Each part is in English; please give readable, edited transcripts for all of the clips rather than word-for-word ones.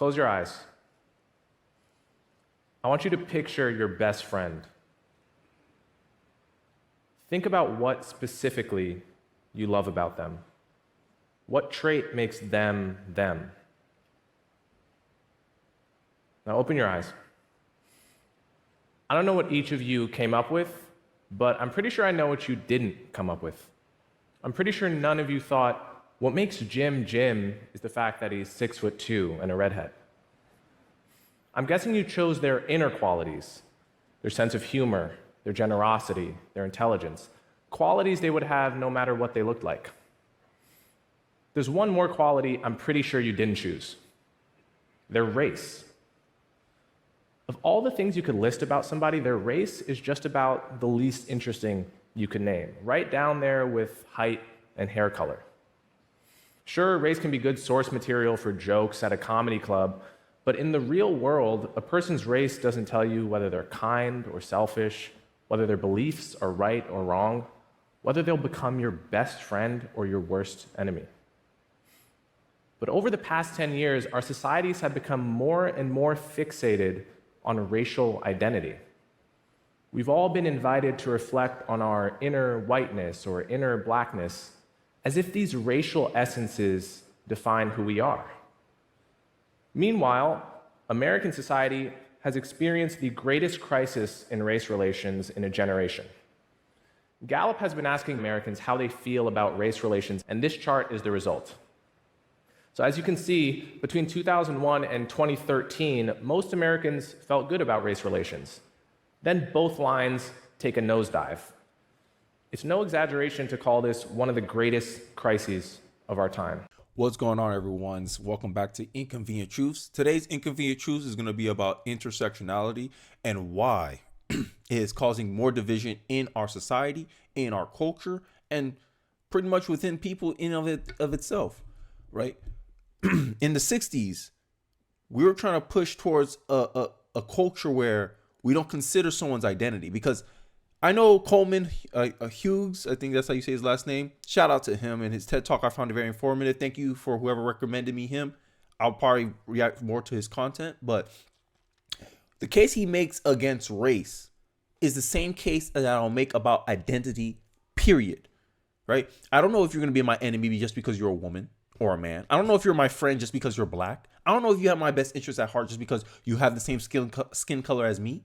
Close your eyes. I want you to picture your best friend. Think about what specifically you love about them. What trait makes them them? Now open your eyes. I don't know what each of you came up with, but I'm pretty sure I know what you didn't come up with. I'm pretty sure none of you thought, what makes Jim Jim is the fact that he's 6'2" and a redhead. I'm guessing you chose their inner qualities, their sense of humor, their generosity, their intelligence, qualities they would have no matter what they looked like. There's one more quality I'm pretty sure you didn't choose: their race. Of all the things you could list about somebody, their race is just about the least interesting you could name, right down there with height and hair color. Sure, race can be good source material for jokes at a comedy club, but in the real world, a person's race doesn't tell you whether they're kind or selfish, whether their beliefs are right or wrong, whether they'll become your best friend or your worst enemy. But over the past 10 years, our societies have become more and more fixated on racial identity. We've all been invited to reflect on our inner whiteness or inner blackness as if these racial essences define who we are. Meanwhile, American society has experienced the greatest crisis in race relations in a generation. Gallup has been asking Americans how they feel about race relations, and this chart is the result. So as you can see, between 2001 and 2013, most Americans felt good about race relations. Then both lines take a nosedive. It's no exaggeration to call this one of the greatest crises of our time. What's going on, everyone? Welcome back to Inconvenient Truths. Today's Inconvenient Truths is going to be about intersectionality and why it is causing more division in our society, in our culture, and pretty much within people in of itself, right? In the 60s, we were trying to push towards a culture where we don't consider someone's identity, because I know Coleman Hughes, I think that's how you say his last name. Shout out to him and his TED Talk. I found it very informative. Thank you for whoever recommended me him. I'll probably react more to his content, but the case he makes against race is the same case that I'll make about identity, period, right? I don't know if you're going to be my enemy just because you're a woman or a man. I don't know if you're my friend just because you're black. I don't know if you have my best interests at heart just because you have the same skin color as me,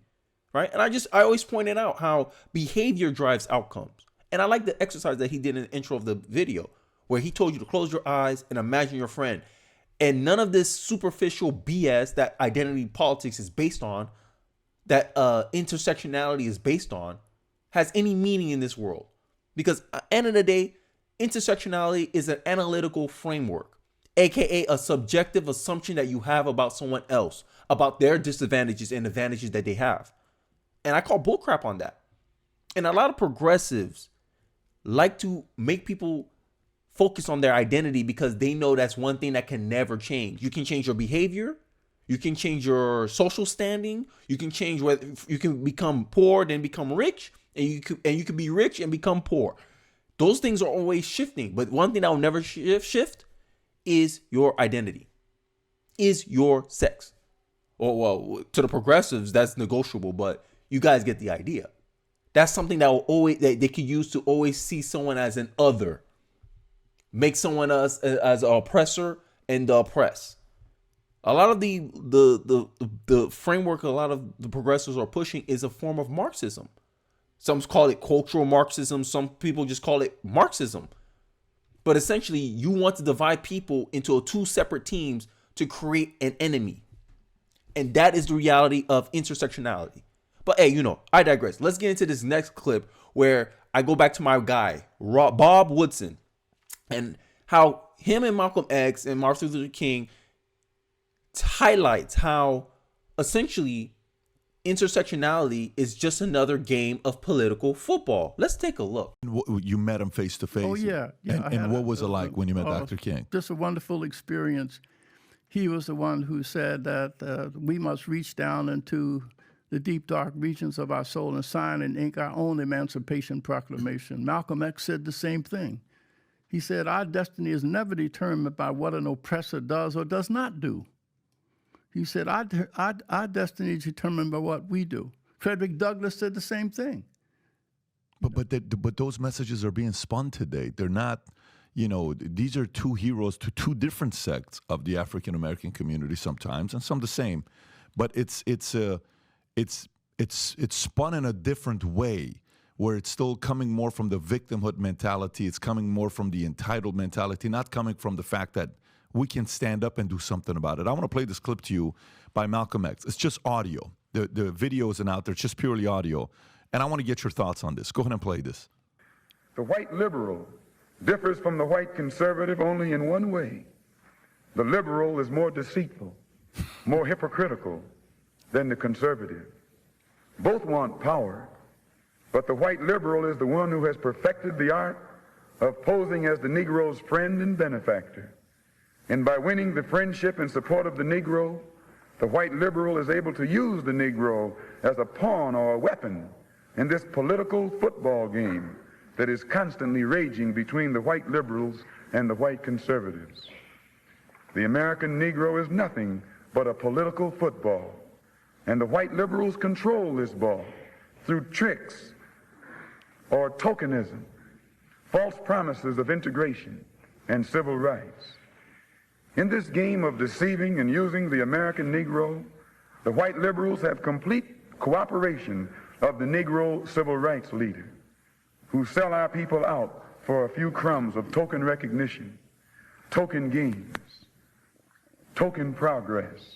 right? And I always pointed out how behavior drives outcomes. And I like the exercise that he did in the intro of the video, where he told you to close your eyes and imagine your friend. And none of this superficial BS that identity politics is based on, that intersectionality is based on, has any meaning in this world. Because at the end of the day, intersectionality is an analytical framework, aka a subjective assumption that you have about someone else, about their disadvantages and advantages that they have. And I call bullcrap on that. And a lot of progressives like to make people focus on their identity because they know that's one thing that can never change. You can change your behavior, you can change your social standing, you can change whether you can become poor then become rich, and you can be rich and become poor. Those things are always shifting, but one thing that will never shift is your identity, is your sex. Or, well, to the progressives, that's negotiable, but you guys get the idea. That's something that will always that they could use to always see someone as an other, make someone as an oppressor and the oppressed. A lot of the framework a lot of the progressives are pushing is a form of Marxism. Some call it cultural Marxism. Some people just call it Marxism. But essentially, you want to divide people into two separate teams to create an enemy. And that is the reality of intersectionality. But hey, I digress. Let's get into this next clip where I go back to my guy, Bob Woodson, and how him and Malcolm X and Martin Luther King highlights how essentially intersectionality is just another game of political football. Let's take a look. You met him face to face. Oh, yeah. And what was it like when you met Dr. King? Just a wonderful experience. He was the one who said that we must reach down into the deep, dark regions of our soul and sign and ink our own Emancipation Proclamation. Malcolm X said the same thing. He said, our destiny is never determined by what an oppressor does or does not do. He said, our destiny is determined by what we do. Frederick Douglass said the same thing. But those messages are being spun today. They're not, these are two heroes to two different sects of the African American community sometimes, and some the same. But it's spun in a different way, where it's still coming more from the victimhood mentality. It's coming more from the entitled mentality, not coming from the fact that we can stand up and do something about it. I want to play this clip to you by Malcolm X. It's just audio. The video isn't out there. It's just purely audio. And I want to get your thoughts on this. Go ahead and play this. The white liberal differs from the white conservative only in one way. The liberal is more deceitful, more hypocritical than the conservative. Both want power, but the white liberal is the one who has perfected the art of posing as the Negro's friend and benefactor. And by winning the friendship and support of the Negro, the white liberal is able to use the Negro as a pawn or a weapon in this political football game that is constantly raging between the white liberals and the white conservatives. The American Negro is nothing but a political football, and the white liberals control this ball through tricks or tokenism, false promises of integration and civil rights. In this game of deceiving and using the American Negro, the white liberals have complete cooperation of the Negro civil rights leader, who sell our people out for a few crumbs of token recognition, token gains, token progress.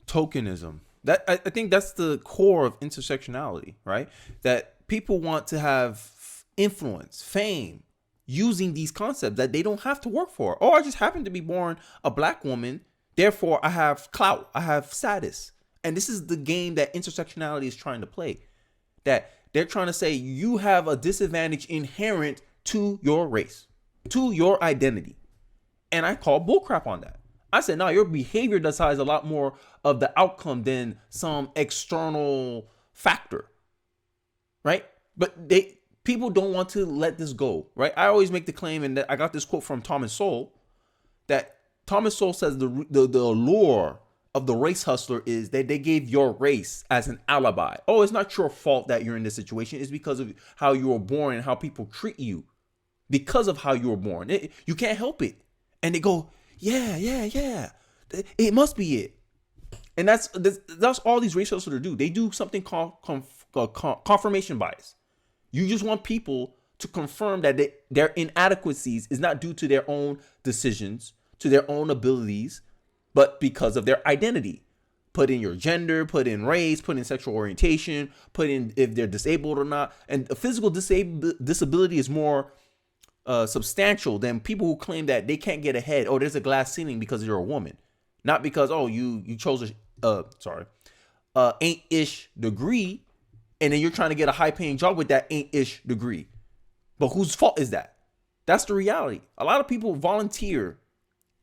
Tokenism. That I think that's the core of intersectionality, right? That people want to have influence, fame, using these concepts that they don't have to work for. Oh, I just happen to be born a black woman, therefore I have clout, I have status. And this is the game that intersectionality is trying to play. That they're trying to say you have a disadvantage inherent to your race, to your identity. And I call bullcrap on that. I said, no, your behavior decides a lot more of the outcome than some external factor, right? But people don't want to let this go, right? I always make the claim, and I got this quote from Thomas Sowell, that Thomas Sowell says the allure of the race hustler is that they gave your race as an alibi. Oh, it's not your fault that you're in this situation. It's because of how you were born and how people treat you because of how you were born. You can't help it. And they go, yeah. It must be it. And that's all these race hustlers do. They do something called confirmation bias. You just want people to confirm that their inadequacies is not due to their own decisions, to their own abilities, but because of their identity. Put in your gender, put in race, put in sexual orientation, put in if they're disabled or not. And a physical disability is more substantial than people who claim that they can't get ahead. Oh, there's a glass ceiling because you're a woman. Not because, oh, you chose ain't-ish degree, and then you're trying to get a high-paying job with that ain't-ish degree. But whose fault is that? That's the reality. A lot of people volunteer,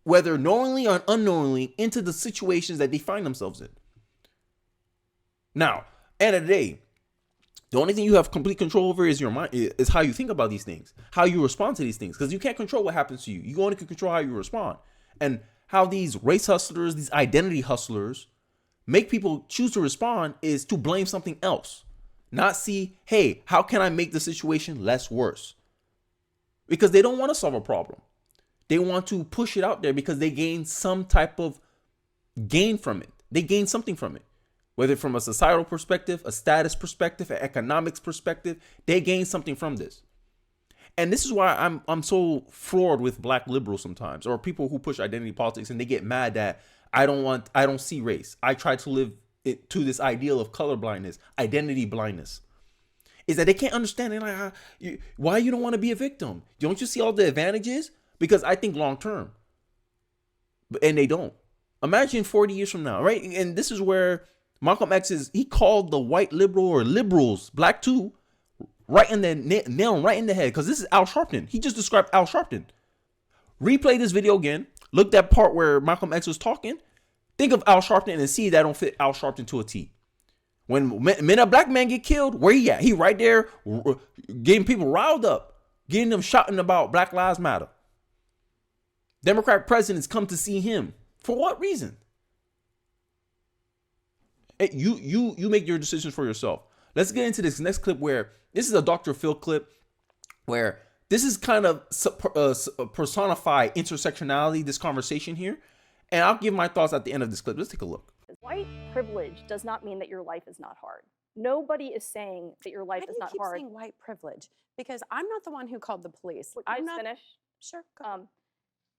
whether knowingly or unknowingly, into the situations that they find themselves in. Now, end of the day, the only thing you have complete control over is your mind, is how you think about these things, how you respond to these things, because you can't control what happens to you. You only can control how you respond. And how these race hustlers, these identity hustlers, make people choose to respond is to blame something else. Not see, hey, how can I make the situation less worse? Because they don't want to solve a problem. They want to push it out there because they gain some type of gain from it. They gain something from it. Whether from a societal perspective, a status perspective, an economics perspective, they gain something from this. And this is why I'm so floored with black liberals sometimes, or people who push identity politics, and they get mad that I don't see race. I try to live it to this ideal of color blindness, identity blindness. Is that they can't understand it. Like, why you don't want to be a victim? Don't you see all the advantages? Because I think long term, and they don't. Imagine 40 years from now, right? And this is where Malcolm X he called the white liberal or liberals, black too, right in the nail right in the head, because this is Al Sharpton. He just described Al Sharpton. Replay this video again. Look that part where Malcolm X was talking. Think of Al Sharpton and see that don't fit Al Sharpton to a T. When a black man get killed, where he at? He right there getting people riled up, getting them shouting about Black Lives Matter. Democrat presidents come to see him For what reason? Hey, you make your decisions for yourself. Let's get into this next clip where this is a Dr. Phil clip where this is kind of personify intersectionality, this conversation here. And I'll give my thoughts at the end of this clip. Let's take a look. White privilege does not mean that your life is not hard. Nobody is saying that your life Why do is you not keep hard. saying white privilege? Because I'm not the one who called the police. Can I'm I not. finish? Sure. Go ahead.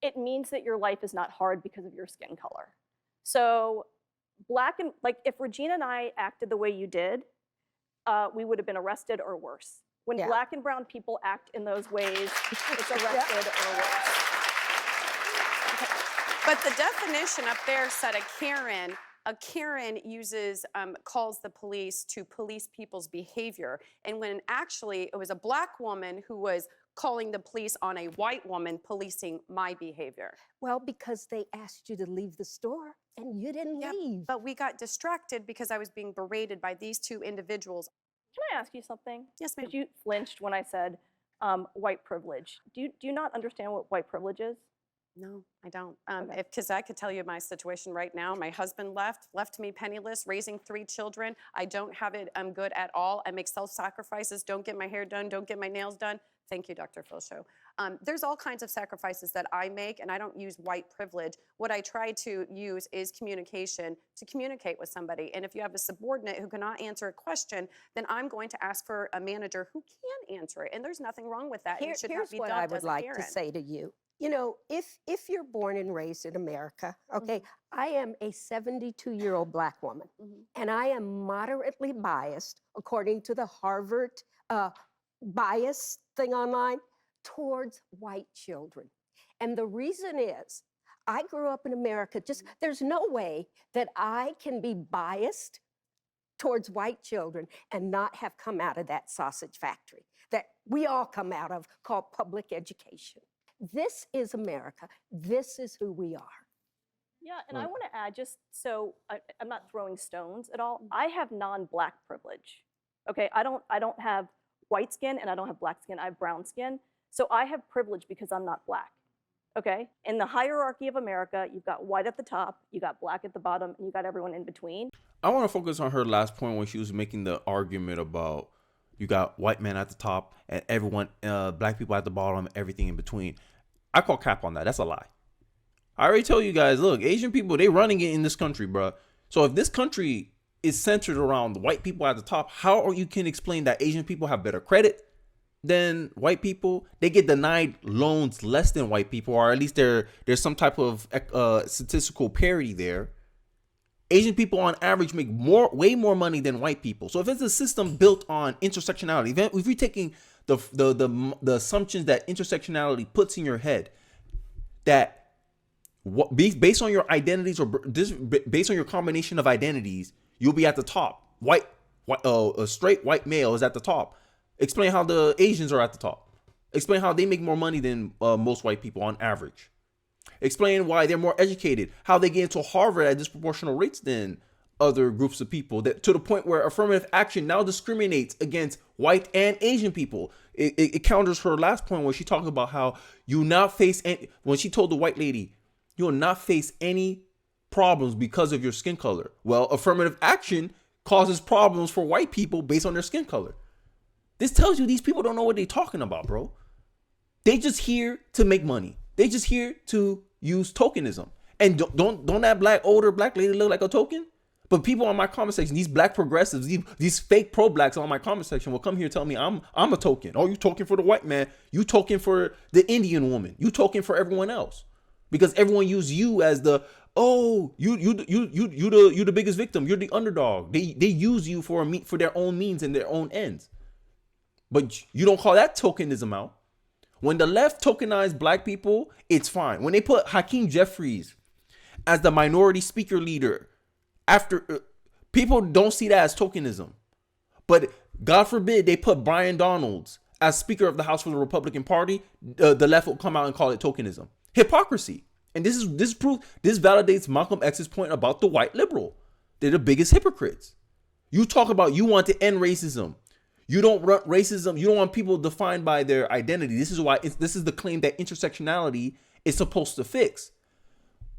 It means that your life is not hard because of your skin color. So if Regina and I acted the way you did, we would have been arrested or worse. When Yeah. Black and brown people act in those ways, it's arrested or worse. But the definition up there said a Karen. A Karen calls the police to police people's behavior. And when actually it was a Black woman who was calling the police on a white woman policing my behavior. Well, because they asked you to leave the store and you didn't Yeah, leave. but we got distracted because I was being berated by these two individuals. Can I ask you something? Yes, ma'am. Because you flinched when I said white privilege. Do you not understand what white privilege is? No, I don't. Okay. Because I could tell you my situation right now. My husband left me penniless, raising 3 children. I don't have it good at all. I make self-sacrifices, don't get my hair done, don't get my nails done. Thank you, Dr. Phil Show. There's all kinds of sacrifices that I make, and I don't use white privilege. What I try to use is communication to communicate with somebody. And if you have a subordinate who cannot answer a question, then I'm going to ask for a manager who can answer it. And there's nothing wrong with that. And it should not Here's be what dubbed I would as a like to Karen. say to you. You know, if you're born and raised in America, okay, I am a 72-year-old Black woman, and I am moderately biased, according to the Harvard bias thing online, towards white children. And the reason is, I grew up in America, there's no way that I can be biased towards white children and not have come out of that sausage factory that we all come out of, called public education. This is America. This is who we are. Yeah, and I want to add, just so I'm not throwing stones at all. I have non-Black privilege. Okay, I don't have white skin and I don't have Black skin. I have brown skin. So I have privilege because I'm not Black. Okay, in the hierarchy of America, you've got white at the top, you got Black at the bottom, and you got everyone in between. I want to focus on her last point when she was making the argument about you got white men at the top and everyone, Black people at the bottom, everything in between. I call cap on that. That's a lie. I already told you guys, look, Asian people, they running it in this country, bro. So if this country is centered around the white people at the top, how you can explain that Asian people have better credit than white people? They get denied loans less than white people, or at least there's some type of statistical parity there. Asian people on average make way more money than white people. So if it's a system built on intersectionality, if you're taking the assumptions that intersectionality puts in your head, that based on your identities or based on your combination of identities, you'll be at the top. A straight white male is at the top. Explain how the Asians are at the top. Explain how they make more money than most white people on average. Explain why they're more educated, how they get into Harvard at disproportional rates than other groups of people, that to the point where affirmative action now discriminates against white and Asian people. It counters her last point where she talked about how you not face when she told the white lady, you will not face any problems because of your skin color. Well, affirmative action causes problems for white people based on their skin color. This tells you these people don't know what they're talking about, bro. They just here to make money. They just here to use tokenism. And don't that older black lady look like a token? But people on my comment section, these black progressives, these fake pro-blacks on my comment section will come here and tell me I'm a token. Oh, you token for the white man. You token for the Indian woman. You token for everyone else. Because everyone use you as the, oh, you the biggest victim. You're the underdog. They use you for their own means and their own ends. But you don't call that tokenism out. When the left tokenized black people, it's fine. When they put Hakeem Jeffries as the minority speaker leader, after people don't see that as tokenism. But God forbid they put Brian Donalds as Speaker of the House for the Republican Party, the left will come out and call it tokenism. Hypocrisy. And this validates Malcolm X's point about the white liberal. They're the biggest hypocrites. You talk about you want to end racism. You don't run racism. You don't want people defined by their identity. This is the claim that intersectionality is supposed to fix.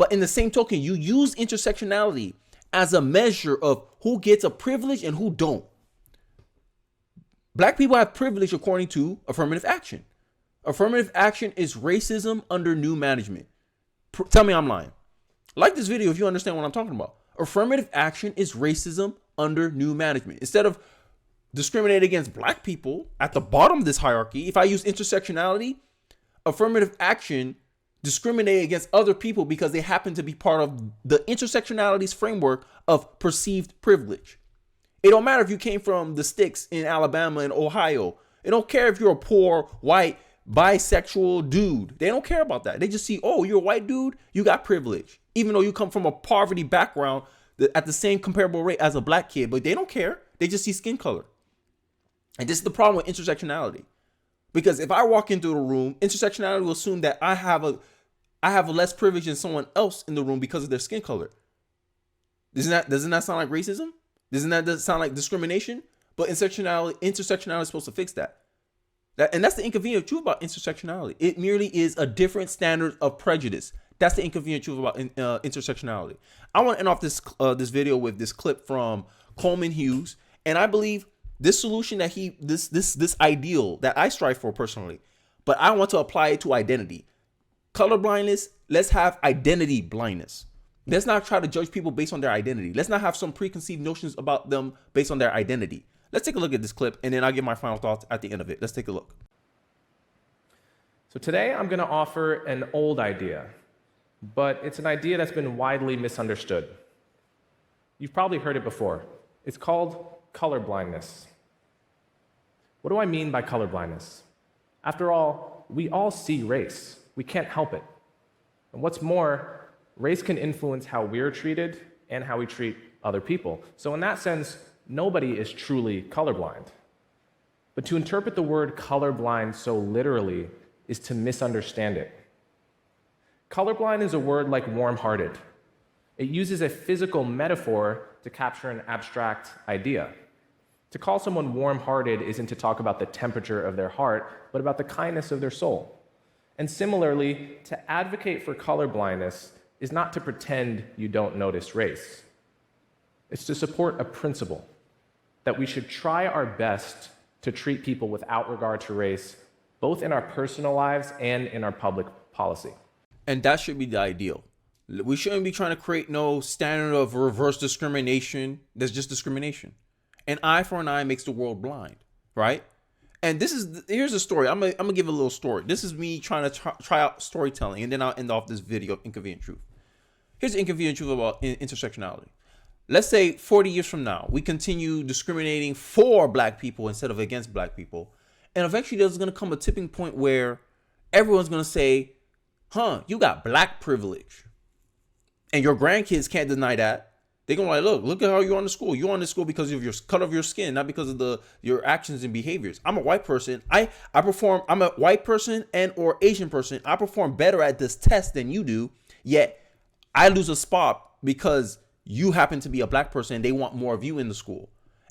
But in the same token, you use intersectionality as a measure of who gets a privilege and who don't. Black people have privilege according to affirmative action. Affirmative action is racism under new management. Tell me I'm lying. Like this video if you understand what I'm talking about. Affirmative action is racism under new management. Instead of discriminating against black people at the bottom of this hierarchy, if I use intersectionality, affirmative action discriminate against other people because they happen to be part of the intersectionality's framework of perceived privilege. It don't matter if you came from the sticks in Alabama and Ohio. It don't care if you're a poor, white, bisexual dude. They don't care about that. They just see, oh, you're a white dude, you got privilege. Even though you come from a poverty background at the same comparable rate as a black kid, but they don't care. They just see skin color. And this is the problem with intersectionality. Because if I walk into a room, intersectionality will assume that I have a less privilege than someone else in the room because of their skin color. Doesn't that sound like racism? Doesn't that sound like discrimination? But intersectionality is supposed to fix that. And that's the inconvenient truth about intersectionality. It merely is a different standard of prejudice. That's the inconvenient truth about intersectionality. I want to end off this video with this clip from Coleman Hughes, and I believe this solution that this ideal that I strive for personally, but I want to apply it to identity. Color blindness, let's have identity blindness. Let's not try to judge people based on their identity. Let's not have some preconceived notions about them based on their identity. Let's take a look at this clip, and then I'll give my final thoughts at the end of it. Let's take a look. So today I'm going to offer an old idea, but it's an idea that's been widely misunderstood. You've probably heard it before. It's called color blindness. What do I mean by color blindness? After all, we all see race. We can't help it. And what's more, race can influence how we're treated and how we treat other people. So in that sense, nobody is truly colorblind. But to interpret the word colorblind so literally is to misunderstand it. Colorblind is a word like warm-hearted. It uses a physical metaphor to capture an abstract idea. To call someone warm-hearted isn't to talk about the temperature of their heart, but about the kindness of their soul. And similarly, to advocate for colorblindness is not to pretend you don't notice race. It's to support a principle that we should try our best to treat people without regard to race, both in our personal lives and in our public policy. And that should be the ideal. We shouldn't be trying to create no standard of reverse discrimination. That's just discrimination. An eye for an eye makes the world blind, right? And here's a story. I'm gonna give a little story. This is me trying to try out storytelling, and then I'll end off this video of Inconvenient Truth. Here's the inconvenient truth about intersectionality. Let's say 40 years from now, we continue discriminating for black people instead of against black people. And eventually there's going to come a tipping point where everyone's going to say, you got black privilege. And your grandkids can't deny that. They're going to look at how you're on the school. You're on the school because of your color of your skin, not because of your actions and behaviors. I'm a white person. I'm a white person and or Asian person. I perform better at this test than you do. Yet I lose a spot because you happen to be a black person and they want more of you in the school.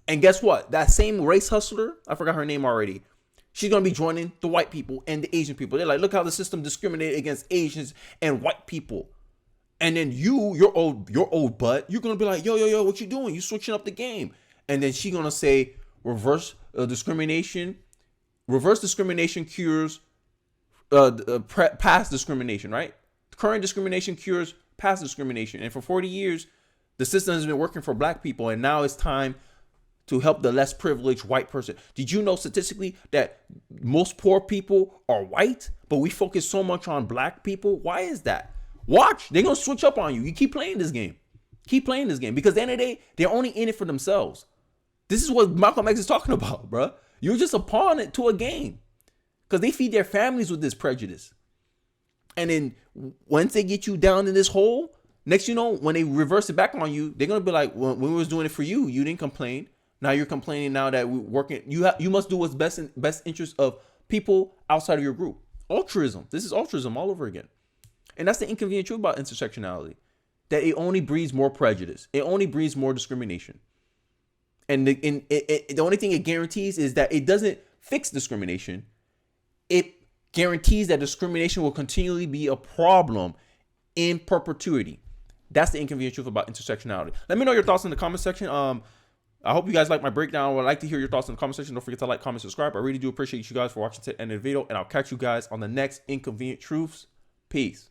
And guess what? That same race hustler, I forgot her name already, she's going to be joining the white people and the Asian people. They're like, look how the system discriminated against Asians and white people. And then your old butt, you're going to be like, yo, what you doing? You switching up the game. And then she's going to say reverse discrimination. Reverse discrimination cures past discrimination, right? Current discrimination cures past discrimination. And for 40 years, the system has been working for black people. And now it's time to help the less privileged white person. Did you know statistically that most poor people are white, but we focus so much on black people? Why is that? Watch, they're going to switch up on you. You keep playing this game. Keep playing this game because at the end of the day, they're only in it for themselves. This is what Malcolm X is talking about, bro. You're just a pawn to a game because they feed their families with this prejudice. And then once they get you down in this hole, next you know, when they reverse it back on you, they're going to be like, well, when we was doing it for you, you didn't complain. Now you're complaining now that we're working. You must do what's best interest of people outside of your group. Altruism. This is altruism all over again. And that's the inconvenient truth about intersectionality, that it only breeds more prejudice. It only breeds more discrimination. And the only thing it guarantees is that it doesn't fix discrimination. It guarantees that discrimination will continually be a problem in perpetuity. That's the inconvenient truth about intersectionality. Let me know your thoughts in the comment section. I hope you guys like my breakdown. I would like to hear your thoughts in the comment section. Don't forget to like, comment, subscribe. I really do appreciate you guys for watching to the end of the video, and I'll catch you guys on the next Inconvenient Truths. Peace.